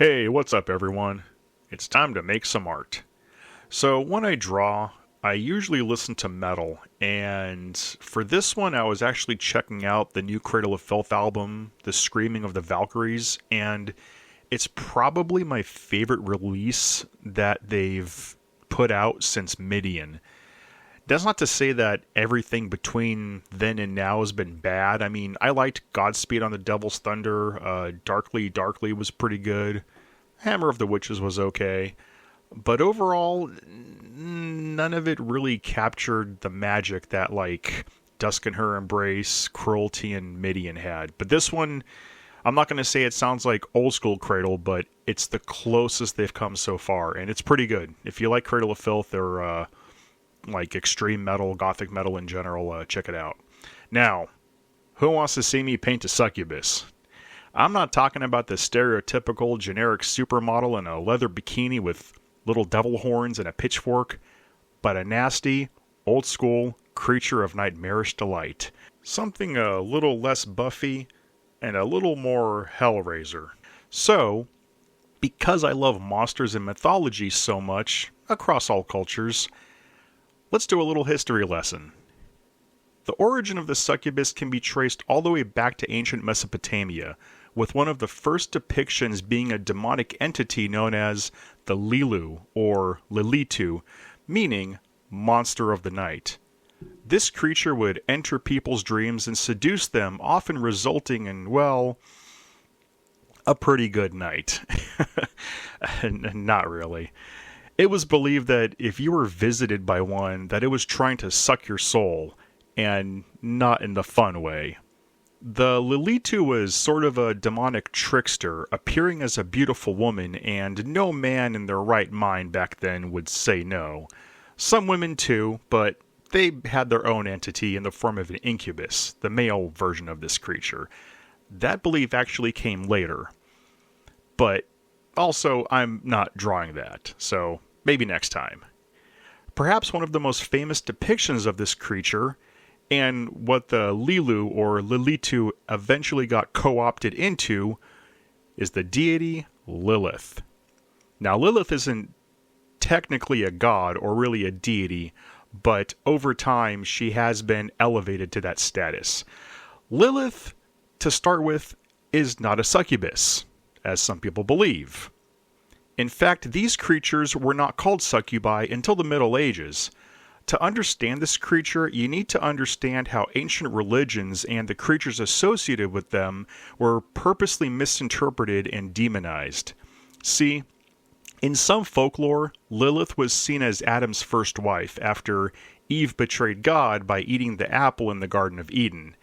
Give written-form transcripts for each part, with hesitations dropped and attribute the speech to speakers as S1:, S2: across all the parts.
S1: Hey, what's up everyone? It's time to make some art. So when I draw, I usually listen to metal, and for this one I was actually checking out the new Cradle of Filth album, The Screaming of the Valkyries, and it's probably my favorite release that they've put out since Midian. That's not to say that everything between then and now has been bad. I mean, I liked Godspeed on the Devil's Thunder, Darkly Darkly was pretty good, Hammer of the Witches was okay, but overall, none of it really captured the magic that, like, Dusk and Her Embrace, Cruelty, and Midian had. But this one, I'm not going to say it sounds like old school Cradle, but it's the closest they've come so far, and it's pretty good. If you like Cradle of Filth or like extreme metal, gothic metal in general, check it out. Now, who wants to see me paint a succubus? I'm not talking about the stereotypical generic supermodel in a leather bikini with little devil horns and a pitchfork, but a nasty, old school creature of nightmarish delight. Something a little less Buffy and a little more Hellraiser. So, because I love monsters and mythology so much, across all cultures, let's do a little history lesson. The origin of the succubus can be traced all the way back to ancient Mesopotamia, with one of the first depictions being a demonic entity known as the Lilu, or Lilitu, meaning monster of the night. This creature would enter people's dreams and seduce them, often resulting in, well, a pretty good night. Not really. It was believed that if you were visited by one, that it was trying to suck your soul, and not in the fun way. The Lilitu was sort of a demonic trickster, appearing as a beautiful woman, and no man in their right mind back then would say no. Some women too, but they had their own entity in the form of an incubus, the male version of this creature. That belief actually came later. But also, I'm not drawing that, so maybe next time. Perhaps one of the most famous depictions of this creature, and what the Lilu or Lilitu eventually got co-opted into, is the deity Lilith. Now, Lilith isn't technically a god or really a deity, but over time she has been elevated to that status. Lilith, to start with, is not a succubus, as some people believe. In fact, these creatures were not called succubi until the Middle Ages. To understand this creature, you need to understand how ancient religions and the creatures associated with them were purposely misinterpreted and demonized. See, in some folklore, Lilith was seen as Adam's first wife after Eve betrayed God by eating the apple in the Garden of Eden.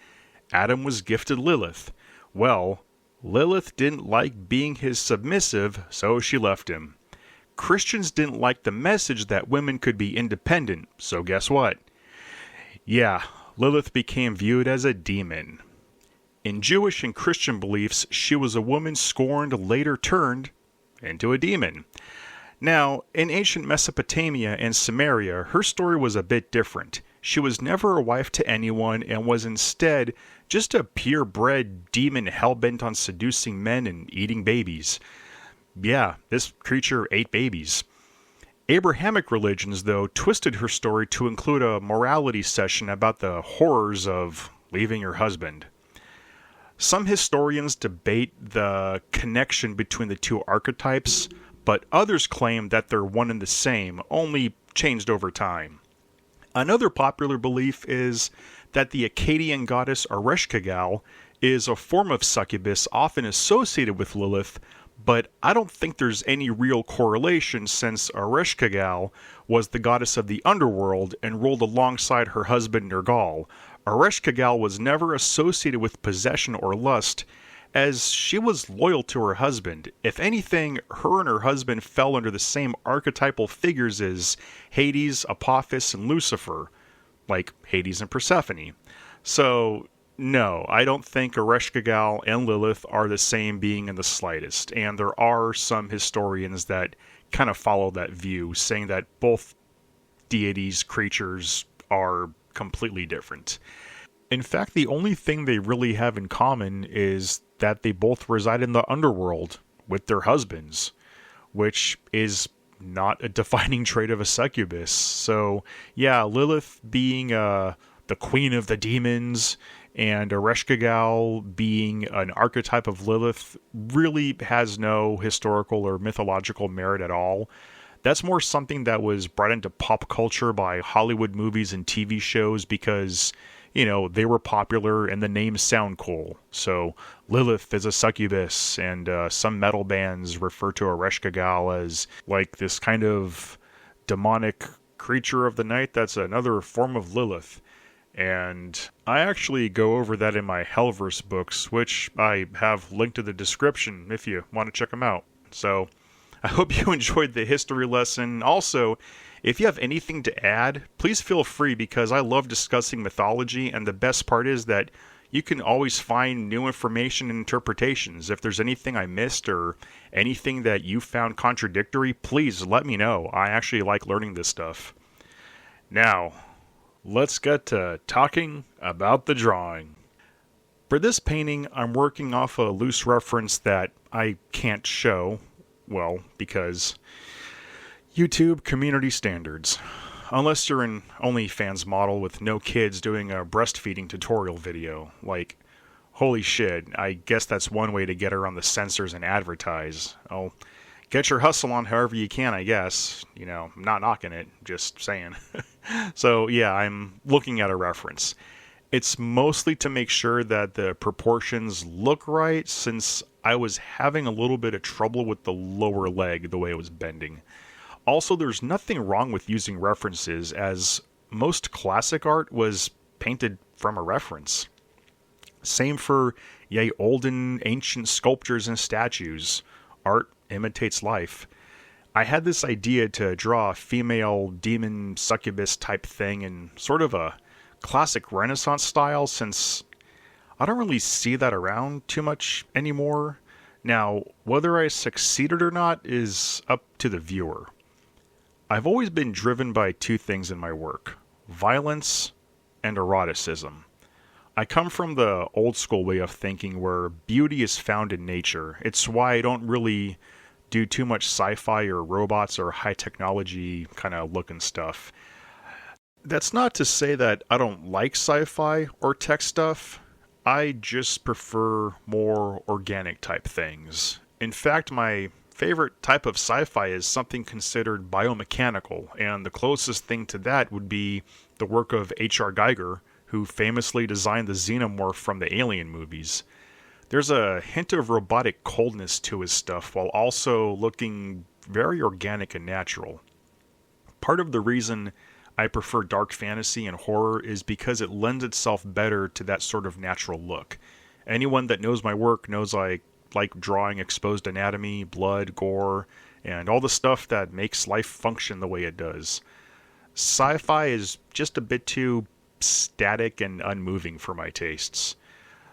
S1: Adam was gifted Lilith. Well, Lilith didn't like being his submissive, so she left him. Christians didn't like the message that women could be independent, so guess what? Yeah, Lilith became viewed as a demon. In Jewish and Christian beliefs, she was a woman scorned, later turned into a demon. Now, in ancient Mesopotamia and Samaria, her story was a bit different. She was never a wife to anyone and was instead just a purebred demon hell-bent on seducing men and eating babies. Yeah, this creature ate babies. Abrahamic religions, though, twisted her story to include a morality session about the horrors of leaving your husband. Some historians debate the connection between the two archetypes, but others claim that they're one and the same, only changed over time. Another popular belief is that the Akkadian goddess Ereshkigal is a form of succubus often associated with Lilith, but I don't think there's any real correlation since Ereshkigal was the goddess of the underworld and ruled alongside her husband Nergal. Ereshkigal was never associated with possession or lust, as she was loyal to her husband. If anything, her and her husband fell under the same archetypal figures as Hades, Apophis, and Lucifer, like Hades and Persephone. So, no, I don't think Ereshkigal and Lilith are the same being in the slightest, and there are some historians that kind of follow that view, saying that both deities, creatures, are completely different. In fact, the only thing they really have in common is that they both reside in the underworld, with their husbands, which is not a defining trait of a succubus. So, yeah, Lilith being the queen of the demons and Ereshkigal being an archetype of Lilith really has no historical or mythological merit at all. That's more something that was brought into pop culture by Hollywood movies and TV shows because, they were popular and the names sound cool. So Lilith is a succubus, and some metal bands refer to Ereshkigal as like this kind of demonic creature of the night that's another form of Lilith. And I actually go over that in my Hellverse books, which I have linked in the description if you want to check them out. So I hope you enjoyed the history lesson. Also, if you have anything to add, please feel free, because I love discussing mythology, and the best part is that you can always find new information and interpretations. If there's anything I missed or anything that you found contradictory, please let me know. I actually like learning this stuff. Now, let's get to talking about the drawing. For this painting, I'm working off a loose reference that I can't show, well, because YouTube community standards. Unless you're an OnlyFans model with no kids doing a breastfeeding tutorial video. Like, holy shit, I guess that's one way to get around the censors and advertise. Oh, get your hustle on however you can, I guess. I'm not knocking it, just saying. So, yeah, I'm looking at a reference. It's mostly to make sure that the proportions look right, since I was having a little bit of trouble with the lower leg, the way it was bending. Also, there's nothing wrong with using references, as most classic art was painted from a reference. Same for, olden ancient sculptures and statues. Art imitates life. I had this idea to draw a female demon succubus type thing in sort of a classic Renaissance style, since I don't really see that around too much anymore. Now, whether I succeeded or not is up to the viewer. I've always been driven by two things in my work: violence and eroticism. I come from the old school way of thinking where beauty is found in nature. It's why I don't really do too much sci-fi or robots or high technology kind of looking stuff. That's not to say that I don't like sci-fi or tech stuff. I just prefer more organic type things. In fact, my favorite type of sci-fi is something considered biomechanical, and the closest thing to that would be the work of H.R. Geiger, who famously designed the xenomorph from the Alien movies. There's a hint of robotic coldness to his stuff, while also looking very organic and natural. Part of the reason I prefer dark fantasy and horror is because it lends itself better to that sort of natural look. Anyone that knows my work knows I like drawing exposed anatomy, blood, gore, and all the stuff that makes life function the way it does. Sci-fi is just a bit too static and unmoving for my tastes.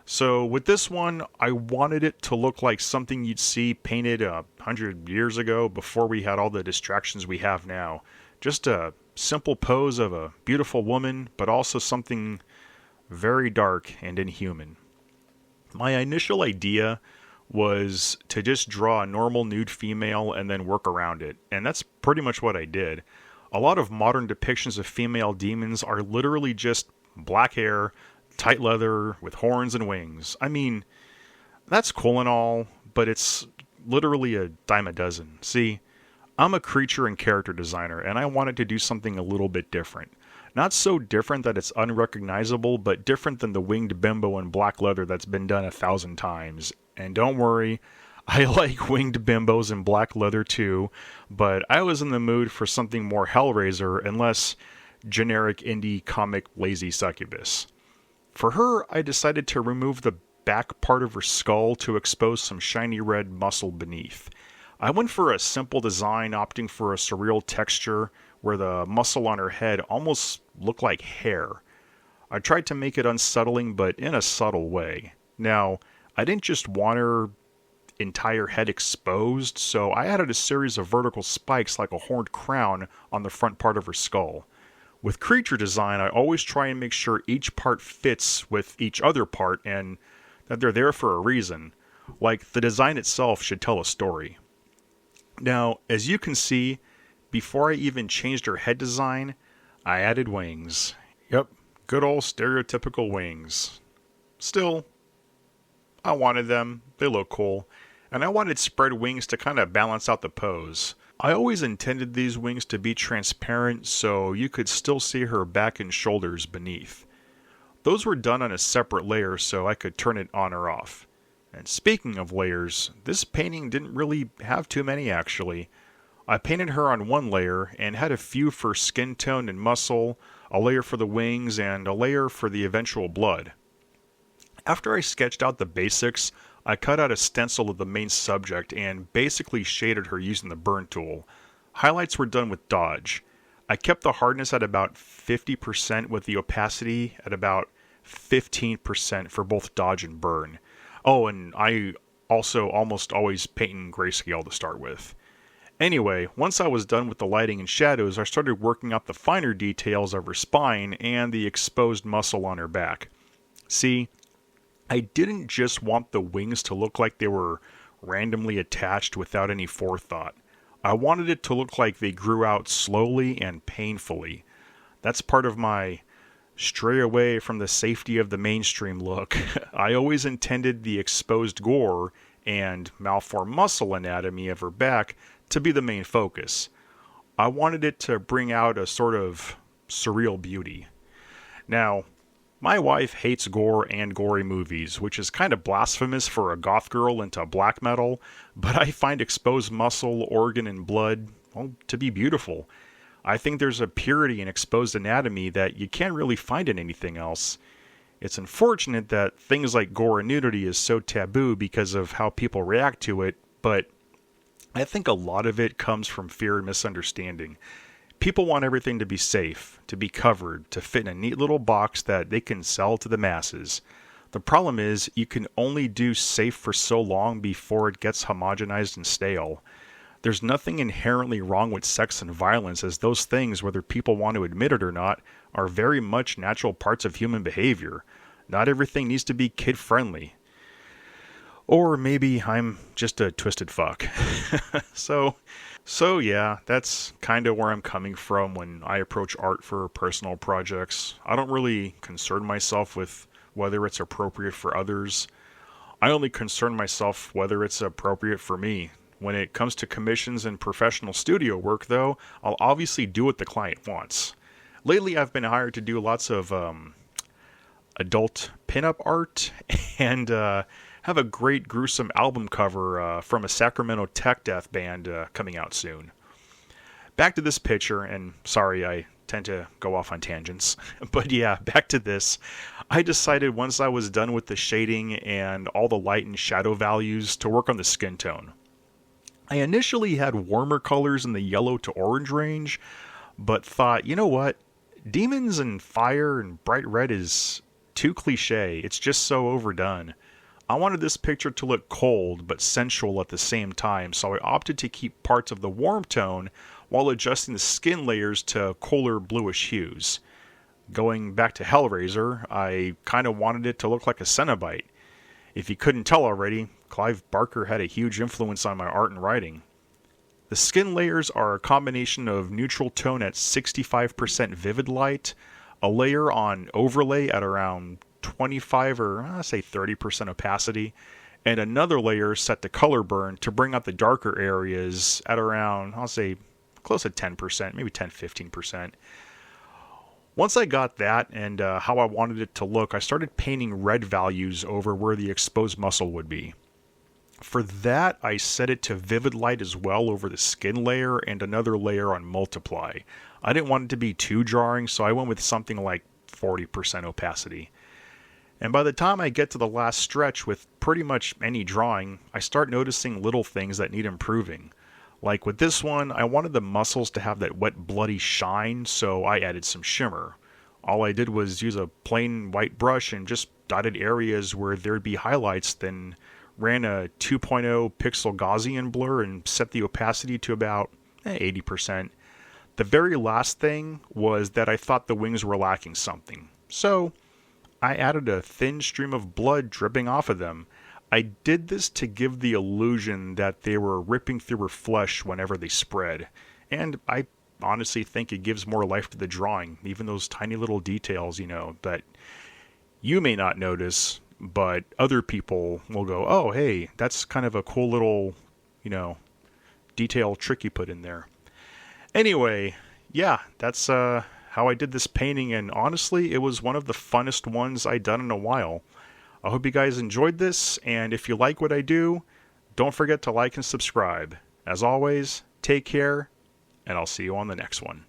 S1: So with this one, I wanted it to look like something you'd see painted 100 years ago, before we had all the distractions we have now. Just a simple pose of a beautiful woman, but also something very dark and inhuman. My initial idea was to just draw a normal nude female and then work around it, and that's pretty much what I did. A lot of modern depictions of female demons are literally just black hair, tight leather, with horns and wings. I mean, that's cool and all, but it's literally a dime a dozen. See, I'm a creature and character designer, and I wanted to do something a little bit different. Not so different that it's unrecognizable, but different than the winged bimbo in black leather that's been done 1,000 times. And don't worry, I like winged bimbos in black leather too, but I was in the mood for something more Hellraiser and less generic indie comic lazy succubus. For her, I decided to remove the back part of her skull to expose some shiny red muscle beneath. I went for a simple design, opting for a surreal texture where the muscle on her head almost looked like hair. I tried to make it unsettling, but in a subtle way. Now, I didn't just want her entire head exposed, so I added a series of vertical spikes like a horned crown on the front part of her skull. With creature design, I always try and make sure each part fits with each other part and that they're there for a reason. Like, the design itself should tell a story. Now, as you can see, before I even changed her head design, I added wings. Yep, good old stereotypical wings. Still, I wanted them, they look cool, and I wanted spread wings to kind of balance out the pose. I always intended these wings to be transparent so you could still see her back and shoulders beneath. Those were done on a separate layer so I could turn it on or off. And speaking of layers, this painting didn't really have too many actually. I painted her on one layer and had a few for skin tone and muscle, a layer for the wings, and a layer for the eventual blood. After I sketched out the basics, I cut out a stencil of the main subject and basically shaded her using the burn tool. Highlights were done with dodge. I kept the hardness at about 50% with the opacity at about 15% for both dodge and burn. Oh, and I also almost always paint in grayscale to start with. Anyway, once I was done with the lighting and shadows, I started working out the finer details of her spine and the exposed muscle on her back. See, I didn't just want the wings to look like they were randomly attached without any forethought. I wanted it to look like they grew out slowly and painfully. That's part of my stray away from the safety of the mainstream look. I always intended the exposed gore and malformed muscle anatomy of her back to be the main focus. I wanted it to bring out a sort of surreal beauty. Now, my wife hates gore and gory movies, which is kind of blasphemous for a goth girl into black metal, but I find exposed muscle, organ, and blood, well, to be beautiful. I think there's a purity in exposed anatomy that you can't really find in anything else. It's unfortunate that things like gore and nudity is so taboo because of how people react to it, but I think a lot of it comes from fear and misunderstanding. People want everything to be safe, to be covered, to fit in a neat little box that they can sell to the masses. The problem is, you can only do safe for so long before it gets homogenized and stale. There's nothing inherently wrong with sex and violence, as those things, whether people want to admit it or not, are very much natural parts of human behavior. Not everything needs to be kid-friendly. Or maybe I'm just a twisted fuck. So yeah, that's kind of where I'm coming from when I approach art for personal projects. I don't really concern myself with whether it's appropriate for others. I only concern myself whether it's appropriate for me. When it comes to commissions and professional studio work, though, I'll obviously do what the client wants. Lately, I've been hired to do lots of adult pinup art and have a great gruesome album cover from a Sacramento tech death band coming out soon. Back to this picture, and sorry I tend to go off on tangents, but yeah, back to this. I decided once I was done with the shading and all the light and shadow values to work on the skin tone. I initially had warmer colors in the yellow to orange range, but thought, you know what? Demons and fire and bright red is too cliche. It's just so overdone. I wanted this picture to look cold but sensual at the same time, so I opted to keep parts of the warm tone while adjusting the skin layers to cooler bluish hues. Going back to Hellraiser, I kind of wanted it to look like a Cenobite. If you couldn't tell already, Clive Barker had a huge influence on my art and writing. The skin layers are a combination of neutral tone at 65% vivid light, a layer on overlay at around 25 or I'll say 30% opacity, and another layer set to color burn to bring out the darker areas at around, I'll say close to 10%, maybe 10-15%. Once I got that and how I wanted it to look, I started painting red values over where the exposed muscle would be. For that, I set it to vivid light as well over the skin layer and another layer on multiply. I didn't want it to be too jarring, so I went with something like 40% opacity. And by the time I get to the last stretch with pretty much any drawing, I start noticing little things that need improving. Like with this one, I wanted the muscles to have that wet bloody shine, so I added some shimmer. All I did was use a plain white brush and just dotted areas where there'd be highlights, then ran a 2.0 pixel Gaussian blur and set the opacity to about 80%. The very last thing was that I thought the wings were lacking something. So I added a thin stream of blood dripping off of them. I did this to give the illusion that they were ripping through her flesh whenever they spread, and I honestly think it gives more life to the drawing, even those tiny little details, that you may not notice, but other people will go, oh, hey, that's kind of a cool little, detail trick you put in there. Anyway, yeah, that's how I did this painting, and honestly, it was one of the funnest ones I'd done in a while. I hope you guys enjoyed this, and if you like what I do, don't forget to like and subscribe. As always, take care, and I'll see you on the next one.